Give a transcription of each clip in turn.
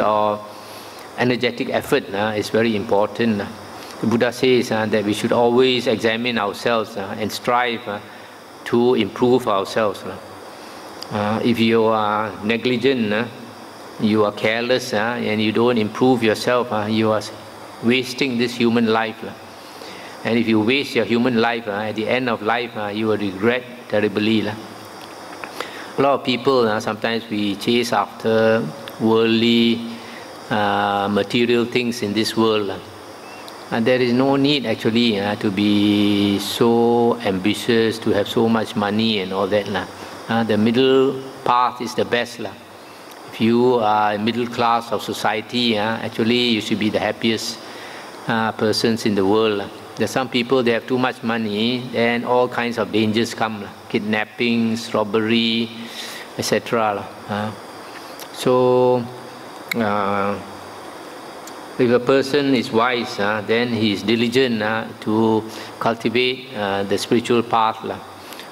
or energetic effort is very important. The Buddha says that we should always examine ourselves and strive to improve ourselves. If you are negligent, you are careless, and you don't improve yourself, you are wasting this human life. And if you waste your human life, at the end of life, you will regret terribly. A lot of people, sometimes we chase after worldly, material things in this world. And there is no need actually to be so ambitious, to have so much money and all that. The middle path is the best. If you are middle class of society, actually you should be the happiest persons in the world. There's some people, they have too much money, then all kinds of dangers come, kidnappings, robbery, etc. So, if a person is wise, then he is diligent to cultivate the spiritual path.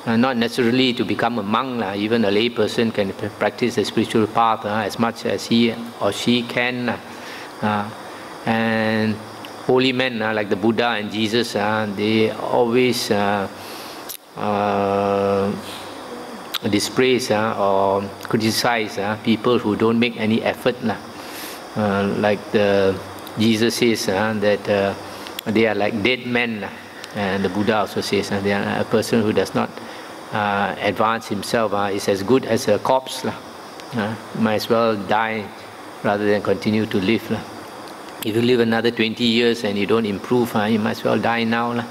Not necessarily to become a monk. Even a lay person can practice the spiritual path as much as he or she can. And holy men like the Buddha and Jesus, they always dispraise or criticize people who don't make any effort. Like Jesus says that they are like dead men, and the Buddha also says they are a person who does not advance himself is as good as a corpse. Might as well die rather than continue to live. If you live another 20 years and you don't improve, you might as well die now.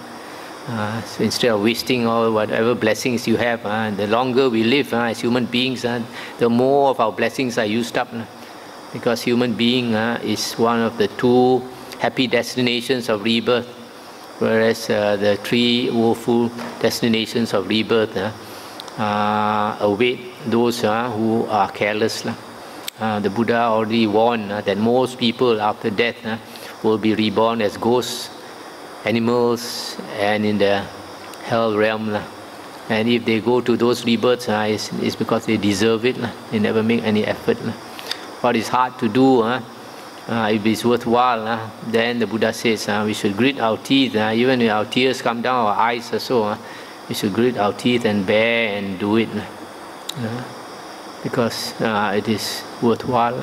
So instead of wasting all whatever blessings you have, the longer we live as human beings, the more of our blessings are used up. Because human being is one of the two happy destinations of rebirth, whereas the three woeful destinations of rebirth await those who are careless. The Buddha already warned that most people after death will be reborn as ghosts, animals, and in the hell realm. And if they go to those rebirths, it's because they deserve it. They never make any effort. What is hard to do, if it's worthwhile, then the Buddha says we should grit our teeth. Even when our tears come down our eyes or so, we should grit our teeth and bear and do it. Because it is worthwhile.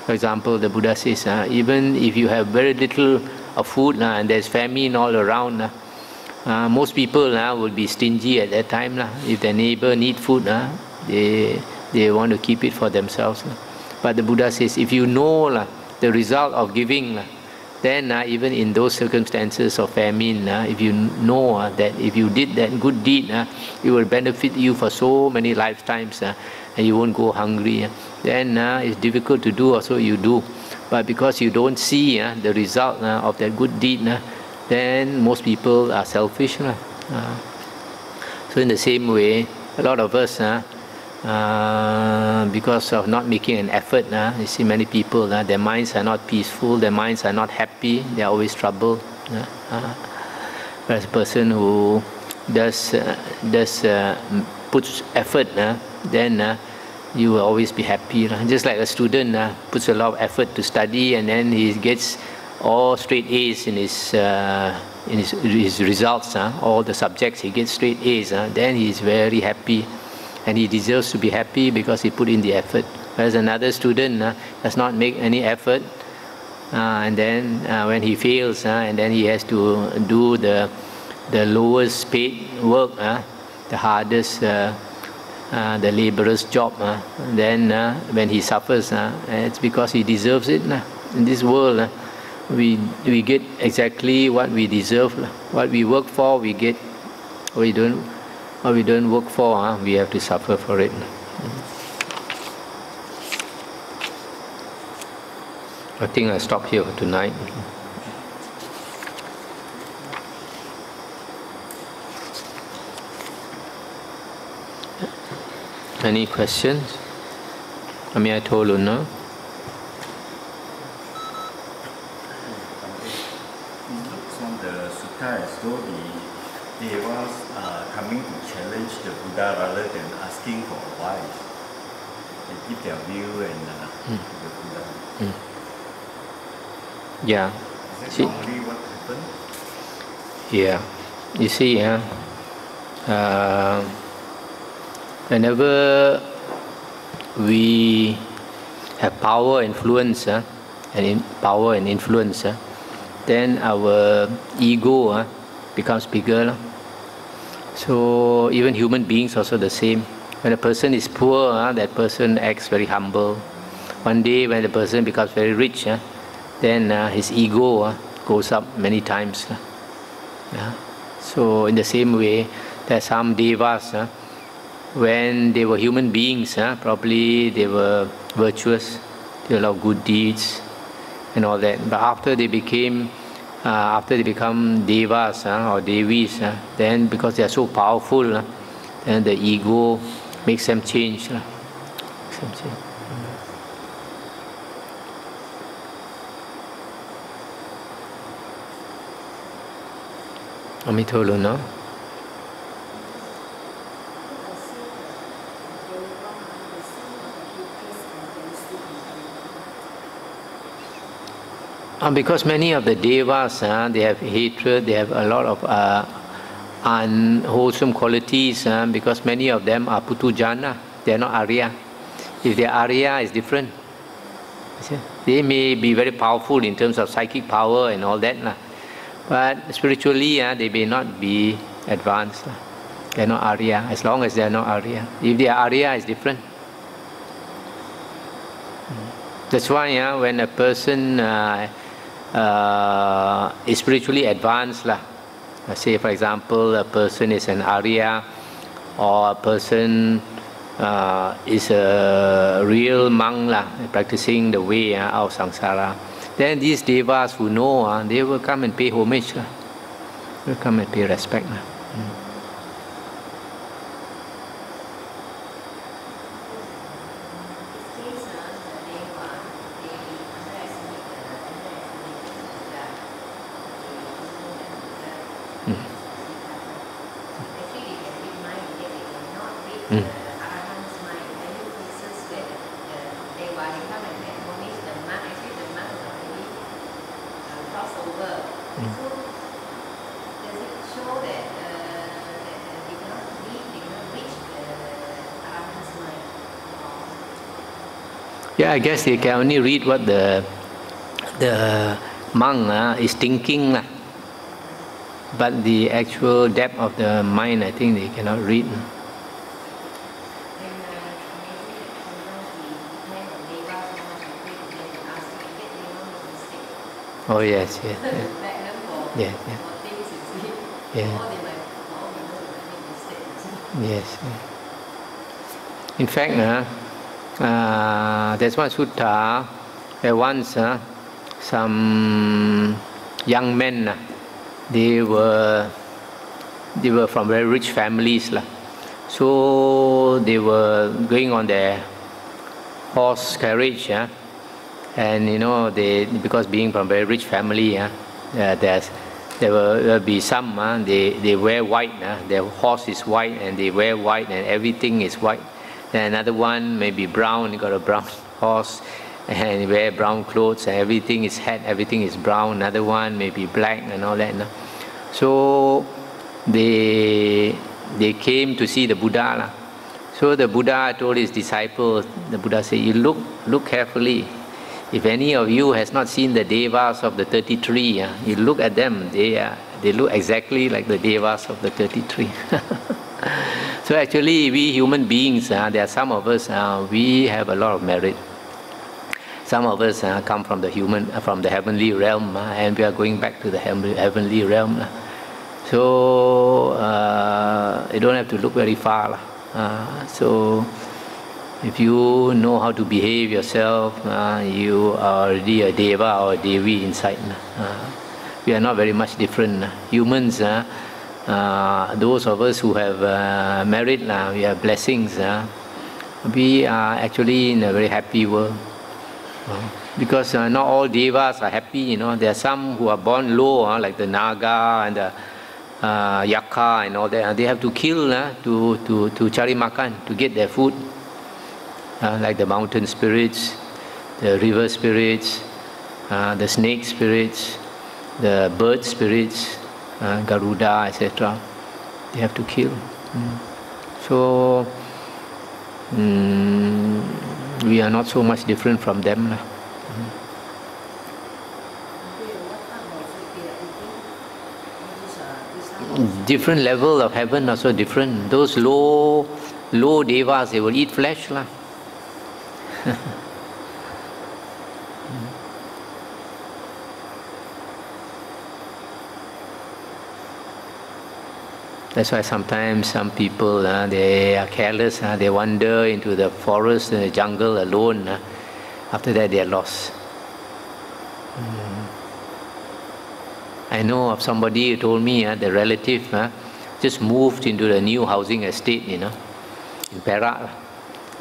For example, the Buddha says, even if you have very little of food and there's famine all around, most people will be stingy at that time. If their neighbor need food, they want to keep it for themselves. But the Buddha says, if you know the result of giving, then even in those circumstances of famine, if you know that if you did that good deed, it will benefit you for so many lifetimes, and you won't go hungry, then it's difficult to do, also you do. But because you don't see the result of that good deed, then most people are selfish. So in the same way, a lot of us, because of not making an effort, you see many people, their minds are not peaceful, their minds are not happy, they are always troubled. Whereas a person who puts effort, then you will always be happy. Just like a student puts a lot of effort to study, and then he gets all straight A's in his results, all the subjects he gets straight A's, then he is very happy. And he deserves to be happy because he put in the effort. Whereas another student does not make any effort, and then when he fails, and then he has to do the lowest paid work, the hardest, the laborer's job, then when he suffers, it's because he deserves it. In this world, we get exactly what we deserve. What we work for, we get. What we don't work for, we have to suffer for it. I think I'll stop here for tonight. Any questions? I told you, no? It looks on the Sutta as though the Devas are coming to challenge the Buddha rather than asking for advice. They give their view and the Buddha. Yeah. Is See, that normally what happened? yeah. You see, whenever we have power, influence, power and influence, then our ego becomes bigger. So even human beings also the same. When a person is poor, that person acts very humble. One day when the person becomes very rich, then his ego goes up many times. So in the same way, there are some devas, when they were human beings, probably they were virtuous, they did a lot of good deeds and all that. But after they become devas or devis, then because they are so powerful, then the ego makes them change. Amitolo, no? Because many of the devas, they have hatred, they have a lot of unwholesome qualities, because many of them are putujana, they are not Arya. If they are Arya, it's different. They may be very powerful in terms of psychic power and all that, but spiritually they may not be advanced. They are not Arya, as long as they are not Arya. If they are Arya, it's different. That's why when a person is spiritually advanced, say for example a person is an Arya, or a person is a real monk practicing the way out of samsara, then these devas who know, they will come and pay homage, will come and pay respect. Yeah, I guess they can only read what the monk is thinking, but the actual depth of the mind, I think they cannot read. Oh yes, yes, yes, yes, yes. In fact, there's one sutta where once some young men, they were from very rich families, so they were going on their horse carriage, and they, because being from very rich family, there will be some they wear white, their horse is white and they wear white and everything is white. Then another one may be brown, got a brown horse and wear brown clothes and everything is hat, everything is brown. Another one may be black and all that. So they came to see the Buddha. So the Buddha told his disciples, the Buddha said, you look carefully. If any of you has not seen the devas of the 33, you look at them, they look exactly like the devas of the 33. So actually, we human beings, there are some of us, we have a lot of merit. Some of us come from the heavenly realm, and we are going back to the heavenly realm. So you don't have to look very far. So if you know how to behave yourself, you are already a deva or a devi inside. We are not very much different. Humans, those of us who have merit, we have blessings, we are actually in a very happy world. Because not all devas are happy, there are some who are born low, like the Naga and the Yaka and all that. They have to kill to cari makan, to get their food, like the mountain spirits. the river spirits, the snake spirits, the bird spirits, Garuda, etc. They have to kill. So we are not so much different from them. Different level of heaven also different. Those low devas, they will eat flesh. That's why sometimes some people, they are careless, they wander into the forest and the jungle alone. After that they are lost. I know of somebody who told me the relative just moved into the new housing estate, in Perak.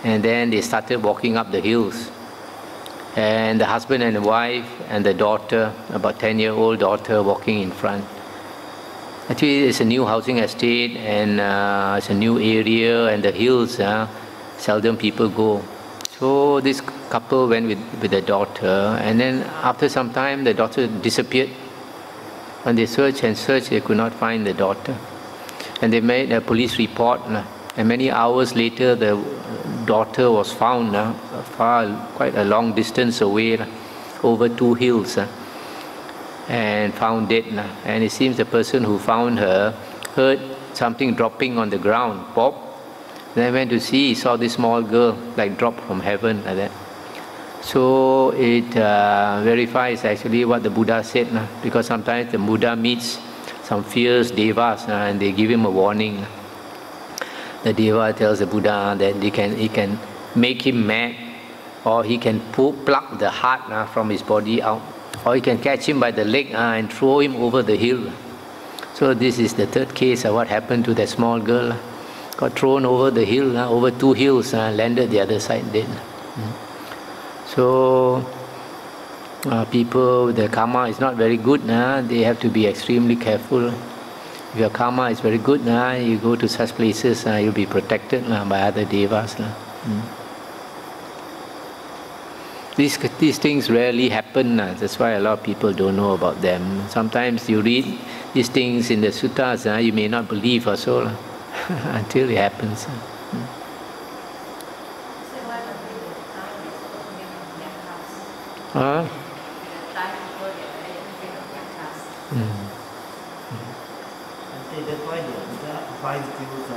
And then they started walking up the hills. And the husband and the wife and the daughter, about 10-year-old daughter, walking in front. Actually, it's a new housing estate and it's a new area, and the hills, seldom people go. So this couple went with the daughter, and then after some time the daughter disappeared. When they searched and searched, they could not find the daughter. And they made a police report, and many hours later the daughter was found quite a long distance away, over 2 hills. And found dead. And it seems the person who found her heard something dropping on the ground, pop. Then went to see, he saw this small girl like drop from heaven like that. So it verifies actually what the Buddha said, because sometimes the Buddha meets some fierce devas and they give him a warning. The deva tells the Buddha that he can make him mad, or he can pluck the heart from his body out. Or you can catch him by the leg and throw him over the hill. So this is the 3rd case of what happened to that small girl. Got thrown over the hill, over 2 hills, landed the other side dead. So people, the karma is not very good. They have to be extremely careful. If your karma is very good, you go to such places, you'll be protected by other devas. These things rarely happen. That's why a lot of people don't know about them. Sometimes you read these things in the suttas, you may not believe also until it happens. That's why the Buddha advised those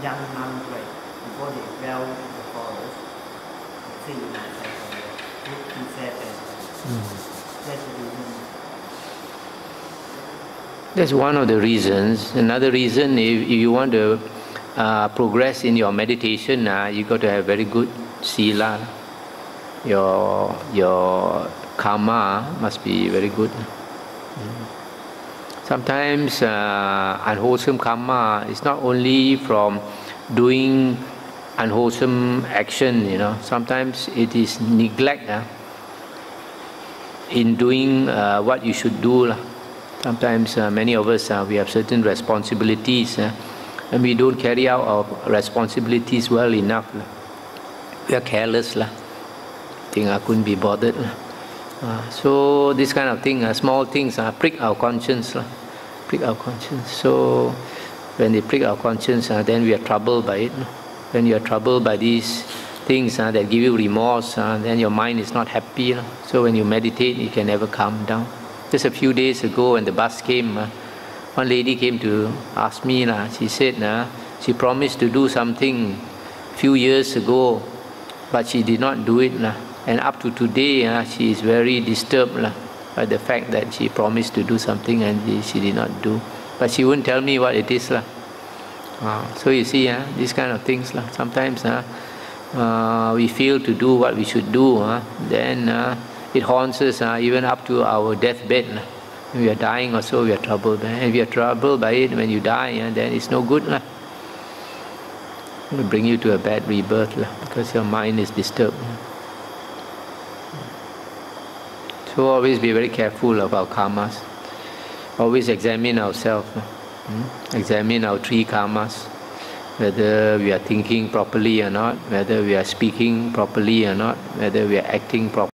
young nuns, right, before they fell in the forest, say you might have That's one of the reasons. Another reason, if you want to progress in your meditation, you got to have very good sila. Your karma must be very good. Sometimes unwholesome karma is not only from doing unwholesome action, sometimes it is neglect in doing what you should do. Sometimes many of us, we have certain responsibilities and we don't carry out our responsibilities well enough. We are careless. Think I couldn't be bothered. So this kind of thing, small things, prick our conscience. Prick our conscience. So when they prick our conscience, then we are troubled by it. When you are troubled by these things that give you remorse, then your mind is not happy. So when you meditate, you can never calm down. Just a few days ago when the bus came, one lady came to ask me, she said she promised to do something few years ago, but she did not do it. And up to today, she is very disturbed by the fact that she promised to do something and she did not do. But she wouldn't tell me what it is. So you see, these kind of things. Sometimes we fail to do what we should do. Then it haunts us even up to our deathbed. When we are dying or so, we are troubled. If you are troubled by it when you die, then it's no good. It will bring you to a bad rebirth because your mind is disturbed. So always be very careful of our karmas. Always examine ourselves. Examine our 3 karmas. whether we are thinking properly or not, whether we are speaking properly or not, whether we are acting properly.